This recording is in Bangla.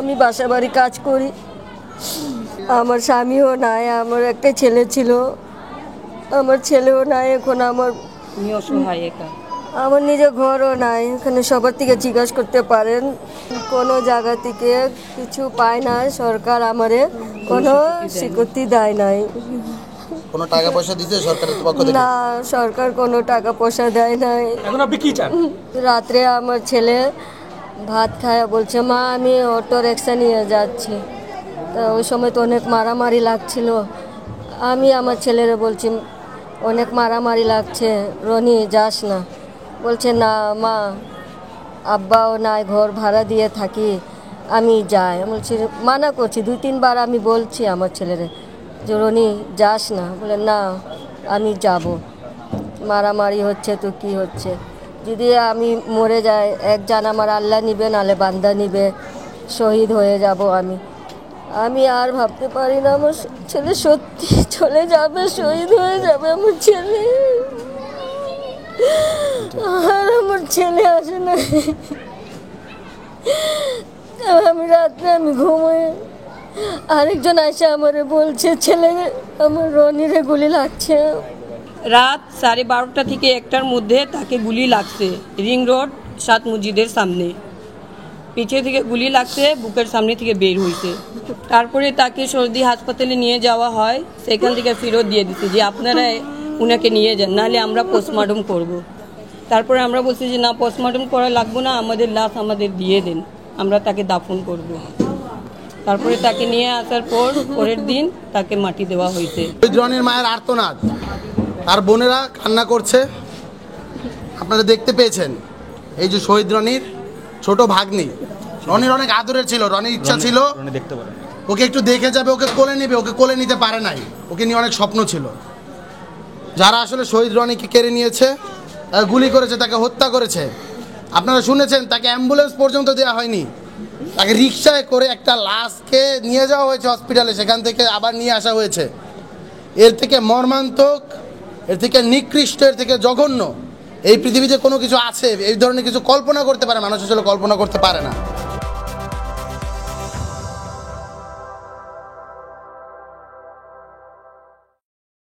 আমি বাসা বাড়ি কাজ করি। আমার স্বামীও নাই, আমার একটা ছেলে ছিল, আমার ছেলেও নাই। এখন আমার আমার নিজের ঘরও নাই। এখানে সবার থেকে জিজ্ঞাসা করতে পারেন, কোনো জায়গা থেকে কিছু পায় না। সরকার আমারে কোনো স্বীকৃতি দেয় নাই। কোনো টাকা পয়সা দিতে সরকারের পক্ষ থেকে? না, সরকার কোনো টাকা পয়সা দেয় নাই। এখন আপনি কি চান? রাত্রে আমার ছেলে ভাত খায়, বলছে মা আমি অটো রিক্সা নিয়ে যাচ্ছি। তা ওই সময় তো অনেক মারামারি লাগছিল। আমি আমার ছেলেরা বলছি অনেক মারামারি লাগছে, রনি যাস না। বলছে না মা, আব্বাও নাই, ঘর ভাড়া দিয়ে থাকি, আমি যাই। বলছি মানা করছি, 2-3 বার আমি বলছি আমার ছেলেরা যে রনি যাস না। বলে না আমি যাব, মারামারি হচ্ছে তো কি হচ্ছে, যদি আমি মরে যাই একজন আমার আল্লাহ নিবে, নালে বান্দা নিবে, শহীদ হয়ে যাব আমি। আমি আর ভাবতে পারি না আমার ছেলে সত্যি চলে যাবে, শহীদ হয়ে যাবে আমার ছেলে। আর আমার ছেলে আসে না। আমি রাত্রে আমি ঘুমাই, আরেকজন এসে আমারে বলছে ছেলে আমার রনিরে গুলি লাগছে। রাত 12:30 থেকে 1টার মধ্যে তাকে গুলি লাগছে রিং রোড 7 মসজিদের সামনে। পিছে থেকে গুলি লাগছে, বুকের সামনে থেকে বের হয়েছে। তারপরে তাকে সর্দি হাসপাতালে নিয়ে যাওয়া হয়, সেখান থেকে ফেরত দিয়ে দিচ্ছে যে আপনারা উনাকে নিয়ে যান, নাহলে আমরা পোস্টমর্টম করব। তারপরে আমরা বলছি যে না, পোস্টমর্টম করা লাগবে না, আমাদের লাশ আমাদের দিয়ে দেন, আমরা তাকে দাফন করব। তারপরে তাকে নিয়ে আসার পরের দিন তাকে মাটি দেওয়া হয়েছে। রনির মায়ের আর্তনাদ, তার বোনেরা কান্না করছে, আপনারা দেখতে পেয়েছেন। এই যে শহীদ রনির ছোট ভাগ্নি, রনির অনেক আদরের ছিল, রনির ইচ্ছা ছিল ওকে একটু দেখে যাবে, ওকে কোলে নেবে, ওকে কোলে নিতে পারে নাই, ওকে নিয়ে অনেক স্বপ্ন ছিল। যারা আসলে শহীদ রনিকে কেড়ে নিয়েছে, গুলি করেছে, তাকে হত্যা করেছে, আপনারা শুনেছেন তাকে অ্যাম্বুলেন্স পর্যন্ত দেওয়া হয়নি, তাকে রিক্সায় করে একটা লাশকে নিয়ে যাওয়া হয়েছে হসপিটালে, সেখান থেকে আবার নিয়ে আসা হয়েছে। এর থেকে মর্মান্তক, এর থেকে নিকৃষ্ট, এর থেকে জঘন্য এই পৃথিবীতে কোনো কিছু আছে? এই ধরনের কিছু কল্পনা করতে পারে মানুষ? আসলে কল্পনা করতে পারে না।